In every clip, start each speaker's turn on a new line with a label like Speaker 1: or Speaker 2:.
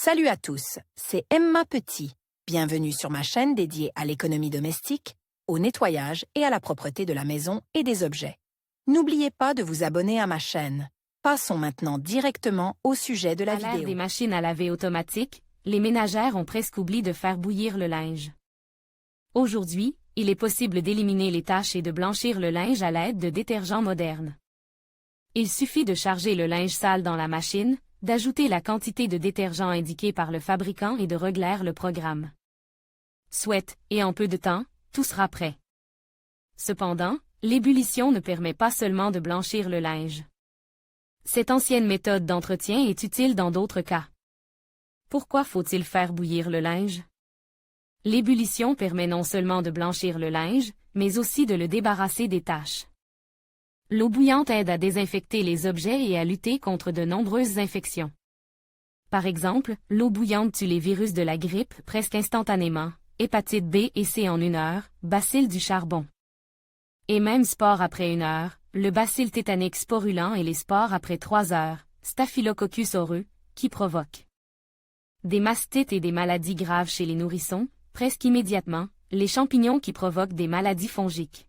Speaker 1: Salut à tous, c'est Emma Petit. Bienvenue sur ma chaîne dédiée à l'économie domestique, au nettoyage et à la propreté de la maison et des objets. N'oubliez pas de vous abonner à ma chaîne. Passons maintenant directement au sujet de la
Speaker 2: À l'ère
Speaker 1: vidéo.
Speaker 2: des machines à laver automatiques, les ménagères ont presque oublié de faire bouillir le linge. Aujourd'hui, il est possible d'éliminer les taches et de blanchir le linge à l'aide de détergents modernes. Il suffit de charger le linge sale dans la machine, d'ajouter la quantité de détergent indiquée par le fabricant et de régler le programme. Soit, et en peu de temps, tout sera prêt. Cependant, l'ébullition ne permet pas seulement de blanchir le linge. Cette ancienne méthode d'entretien est utile dans d'autres cas. Pourquoi faut-il faire bouillir le linge? L'ébullition permet non seulement de blanchir le linge, mais aussi de le débarrasser des taches. L'eau bouillante aide à désinfecter les objets et à lutter contre de nombreuses infections. Par exemple, l'eau bouillante tue les virus de la grippe presque instantanément, hépatite B et C en 1 heure, bacille du charbon. Et même spores après 1 heure, le bacille tétanique sporulent et les spores après 3 heures, Staphylococcus aureus, qui provoquent des mastites et des maladies graves chez les nourrissons, presque immédiatement, les champignons qui provoquent des maladies fongiques.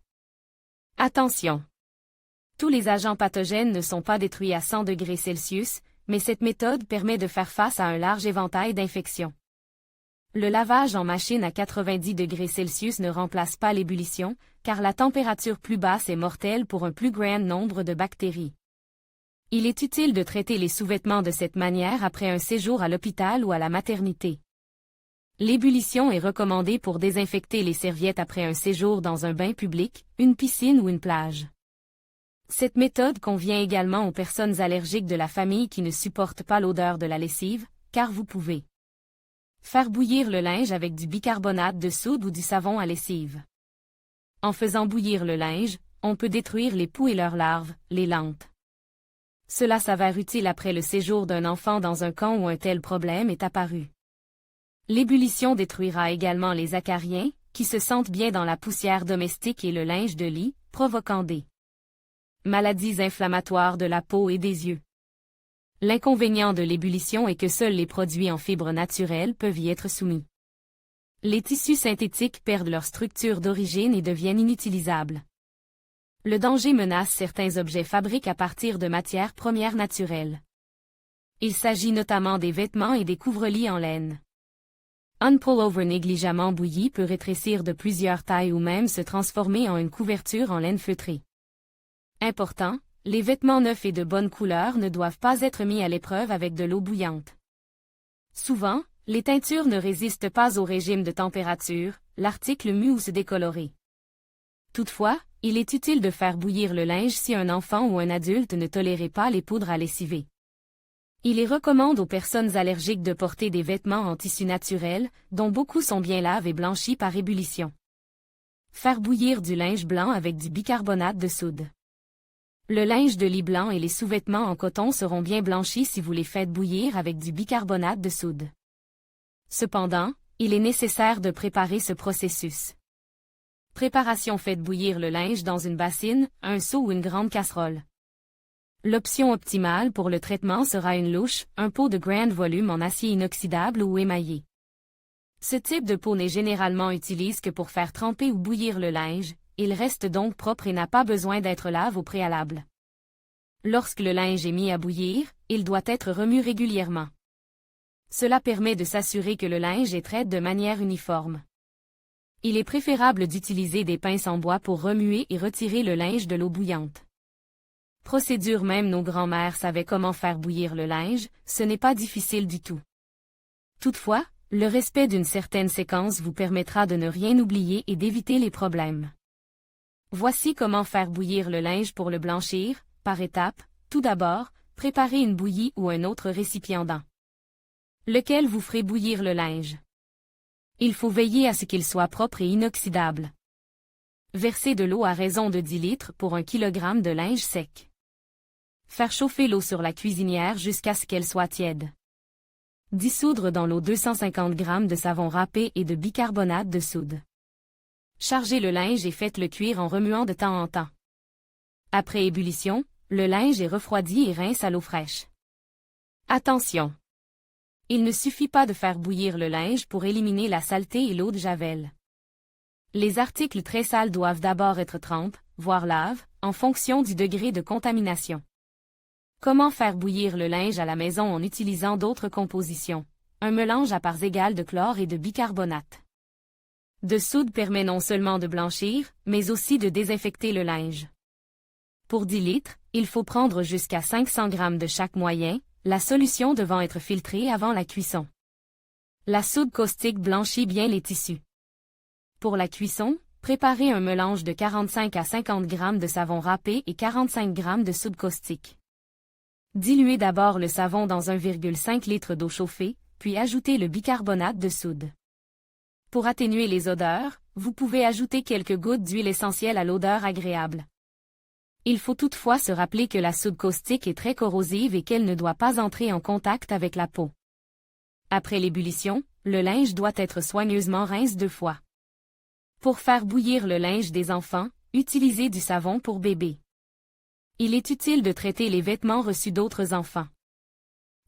Speaker 2: Attention! Tous les agents pathogènes ne sont pas détruits à 100 degrés Celsius, mais cette méthode permet de faire face à un large éventail d'infections. Le lavage en machine à 90 degrés Celsius ne remplace pas l'ébullition, car la température plus basse est mortelle pour un plus grand nombre de bactéries. Il est utile de traiter les sous-vêtements de cette manière après un séjour à l'hôpital ou à la maternité. L'ébullition est recommandée pour désinfecter les serviettes après un séjour dans un bain public, une piscine ou une plage. Cette méthode convient également aux personnes allergiques de la famille qui ne supportent pas l'odeur de la lessive, car vous pouvez faire bouillir le linge avec du bicarbonate de soude ou du savon à lessive. En faisant bouillir le linge, on peut détruire les poux et leurs larves, les lampes. Cela s'avère utile après le séjour d'un enfant dans un camp où un tel problème est apparu. L'ébullition détruira également les acariens, qui se sentent bien dans la poussière domestique et le linge de lit, provoquant des maladies inflammatoires de la peau et des yeux. L'inconvénient de l'ébullition est que seuls les produits en fibres naturelles peuvent y être soumis. Les tissus synthétiques perdent leur structure d'origine et deviennent inutilisables. Le danger menace certains objets fabriqués à partir de matières premières naturelles. Il s'agit notamment des vêtements et des couvre-lits en laine. Un pullover négligemment bouilli peut rétrécir de plusieurs tailles ou même se transformer en une couverture en laine feutrée. Important, les vêtements neufs et de bonne couleur ne doivent pas être mis à l'épreuve avec de l'eau bouillante. Souvent, les teintures ne résistent pas au régime de température, l'article mue ou se décolorer. Toutefois, il est utile de faire bouillir le linge si un enfant ou un adulte ne tolérait pas les poudres à lessiver. Il est recommandé aux personnes allergiques de porter des vêtements en tissu naturel, dont beaucoup sont bien lavés et blanchis par ébullition. Faire bouillir du linge blanc avec du bicarbonate de soude. Le linge de lit blanc et les sous-vêtements en coton seront bien blanchis si vous les faites bouillir avec du bicarbonate de soude. Cependant, il est nécessaire de préparer ce processus. Préparation: faites bouillir le linge dans une bassine, un seau ou une grande casserole. L'option optimale pour le traitement sera une louche, un pot de grand volume en acier inoxydable ou émaillé. Ce type de pot n'est généralement utilisé que pour faire tremper ou bouillir le linge. Il reste donc propre et n'a pas besoin d'être lavé au préalable. Lorsque le linge est mis à bouillir, il doit être remué régulièrement. Cela permet de s'assurer que le linge est traité de manière uniforme. Il est préférable d'utiliser des pinces en bois pour remuer et retirer le linge de l'eau bouillante. Procédure: même nos grands-mères savaient comment faire bouillir le linge, ce n'est pas difficile du tout. Toutefois, le respect d'une certaine séquence vous permettra de ne rien oublier et d'éviter les problèmes. Voici comment faire bouillir le linge pour le blanchir, par étapes. Tout d'abord, préparez une bouillie ou un autre récipiendant, lequel vous ferez bouillir le linge. Il faut veiller à ce qu'il soit propre et inoxydable. Versez de l'eau à raison de 10 litres pour 1 kg de linge sec. Faire chauffer l'eau sur la cuisinière jusqu'à ce qu'elle soit tiède. Dissoudre dans l'eau 250 g de savon râpé et de bicarbonate de soude. Chargez le linge et faites-le cuire en remuant de temps en temps. Après ébullition, le linge est refroidi et rince à l'eau fraîche. Attention! Il ne suffit pas de faire bouillir le linge pour éliminer la saleté et l'eau de javel. Les articles très sales doivent d'abord être trempés, voire lave, en fonction du degré de contamination. Comment faire bouillir le linge à la maison en utilisant d'autres compositions? Un mélange à parts égales de chlore et de bicarbonate de soude permet non seulement de blanchir, mais aussi de désinfecter le linge. Pour 10 litres, il faut prendre jusqu'à 500 g de chaque moyen, la solution devant être filtrée avant la cuisson. La soude caustique blanchit bien les tissus. Pour la cuisson, préparez un mélange de 45 à 50 g de savon râpé et 45 g de soude caustique. Diluez d'abord le savon dans 1,5 litre d'eau chauffée, puis ajoutez le bicarbonate de soude. Pour atténuer les odeurs, vous pouvez ajouter quelques gouttes d'huile essentielle à l'odeur agréable. Il faut toutefois se rappeler que la soude caustique est très corrosive et qu'elle ne doit pas entrer en contact avec la peau. Après l'ébullition, le linge doit être soigneusement rincé 2 fois. Pour faire bouillir le linge des enfants, utilisez du savon pour bébé. Il est utile de traiter les vêtements reçus d'autres enfants.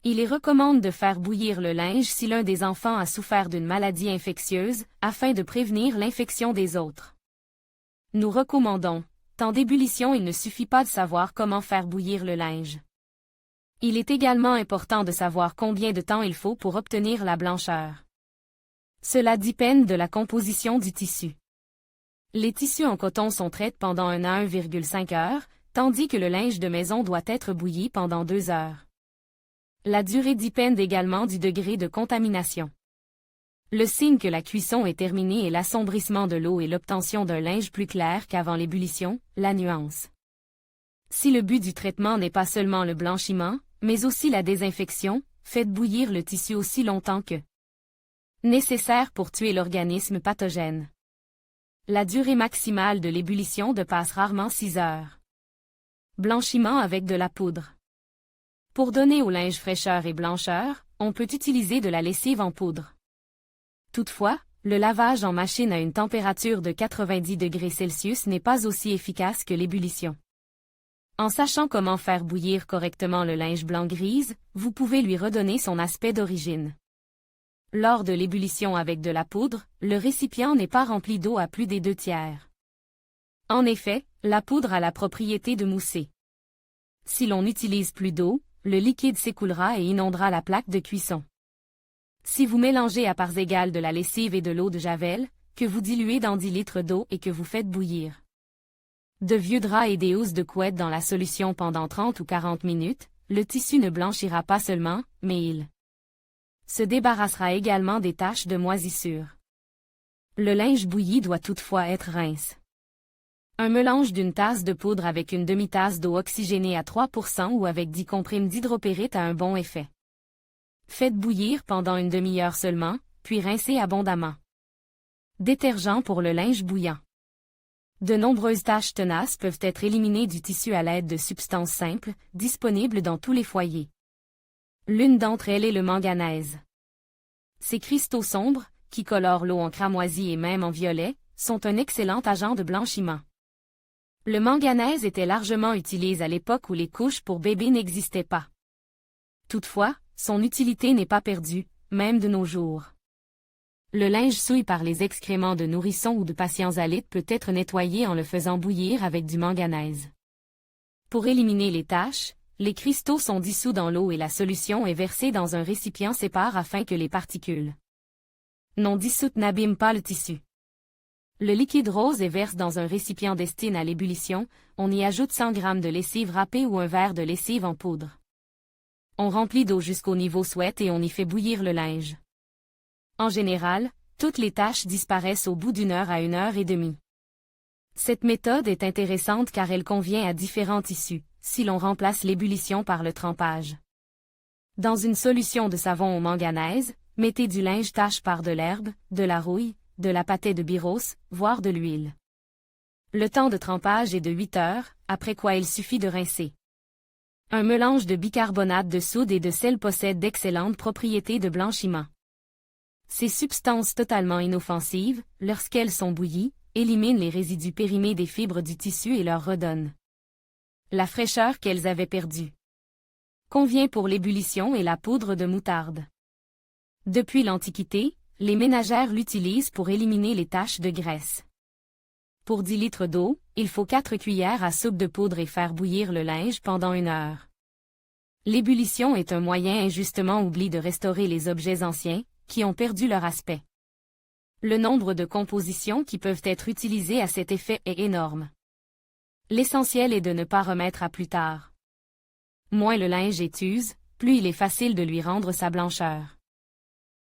Speaker 2: Il est recommandé de faire bouillir le linge si l'un des enfants a souffert d'une maladie infectieuse, afin de prévenir l'infection des autres. Nous recommandons, temps d'ébullition il ne suffit pas de savoir comment faire bouillir le linge. Il est également important de savoir combien de temps il faut pour obtenir la blancheur. Cela dépend de la composition du tissu. Les tissus en coton sont traités pendant 1 à 1,5 heures, tandis que le linge de maison doit être bouilli pendant 2 heures. La durée dépend également du degré de contamination. Le signe que la cuisson est terminée est l'assombrissement de l'eau et l'obtention d'un linge plus clair qu'avant l'ébullition, la nuance. Si le but du traitement n'est pas seulement le blanchiment, mais aussi la désinfection, faites bouillir le tissu aussi longtemps que nécessaire pour tuer l'organisme pathogène. La durée maximale de l'ébullition dépasse rarement 6 heures. Blanchiment avec de la poudre. Pour donner au linge fraîcheur et blancheur, on peut utiliser de la lessive en poudre. Toutefois, le lavage en machine à une température de 90 degrés Celsius n'est pas aussi efficace que l'ébullition. En sachant comment faire bouillir correctement le linge blanc-grise, vous pouvez lui redonner son aspect d'origine. Lors de l'ébullition avec de la poudre, le récipient n'est pas rempli d'eau à plus des 2/3. En effet, la poudre a la propriété de mousser. Si l'on utilise plus d'eau, le liquide s'écoulera et inondera la plaque de cuisson. Si vous mélangez à parts égales de la lessive et de l'eau de javel, que vous diluez dans 10 litres d'eau et que vous faites bouillir de vieux draps et des housses de couette dans la solution pendant 30 ou 40 minutes, le tissu ne blanchira pas seulement, mais il se débarrassera également des taches de moisissure. Le linge bouilli doit toutefois être rince. Un mélange d'une tasse de poudre avec une demi-tasse d'eau oxygénée à 3% ou avec 10 comprimes d'hydropérite a un bon effet. Faites bouillir pendant une demi-heure seulement, puis rincez abondamment. Détergent pour le linge bouillant. De nombreuses taches tenaces peuvent être éliminées du tissu à l'aide de substances simples, disponibles dans tous les foyers. L'une d'entre elles est le manganèse. Ces cristaux sombres, qui colorent l'eau en cramoisi et même en violet, sont un excellent agent de blanchiment. Le manganèse était largement utilisé à l'époque où les couches pour bébés n'existaient pas. Toutefois, son utilité n'est pas perdue, même de nos jours. Le linge souillé par les excréments de nourrissons ou de patients alides peut être nettoyé en le faisant bouillir avec du manganèse. Pour éliminer les taches, les cristaux sont dissous dans l'eau et la solution est versée dans un récipient séparé afin que les particules non dissoutes n'abîment pas le tissu. Le liquide rose est versé dans un récipient destiné à l'ébullition, on y ajoute 100 g de lessive râpée ou un verre de lessive en poudre. On remplit d'eau jusqu'au niveau souhaité et on y fait bouillir le linge. En général, toutes les taches disparaissent au bout d'1 heure à 1 heure et demie. Cette méthode est intéressante car elle convient à différents tissus, si l'on remplace l'ébullition par le trempage. Dans une solution de savon au manganèse, mettez du linge tache par de l'herbe, de la rouille, de la pâtée de Biros, voire de l'huile. Le temps de trempage est de 8 heures, après quoi il suffit de rincer. Un mélange de bicarbonate de soude et de sel possède d'excellentes propriétés de blanchiment. Ces substances totalement inoffensives, lorsqu'elles sont bouillies, éliminent les résidus périmés des fibres du tissu et leur redonnent la fraîcheur qu'elles avaient perdue. Convient pour l'ébullition et la poudre de moutarde. Depuis l'Antiquité, les ménagères l'utilisent pour éliminer les taches de graisse. Pour 10 litres d'eau, il faut 4 cuillères à soupe de poudre et faire bouillir le linge pendant 1 heure. L'ébullition est un moyen injustement oublié de restaurer les objets anciens, qui ont perdu leur aspect. Le nombre de compositions qui peuvent être utilisées à cet effet est énorme. L'essentiel est de ne pas remettre à plus tard. Moins le linge est use, plus il est facile de lui rendre sa blancheur.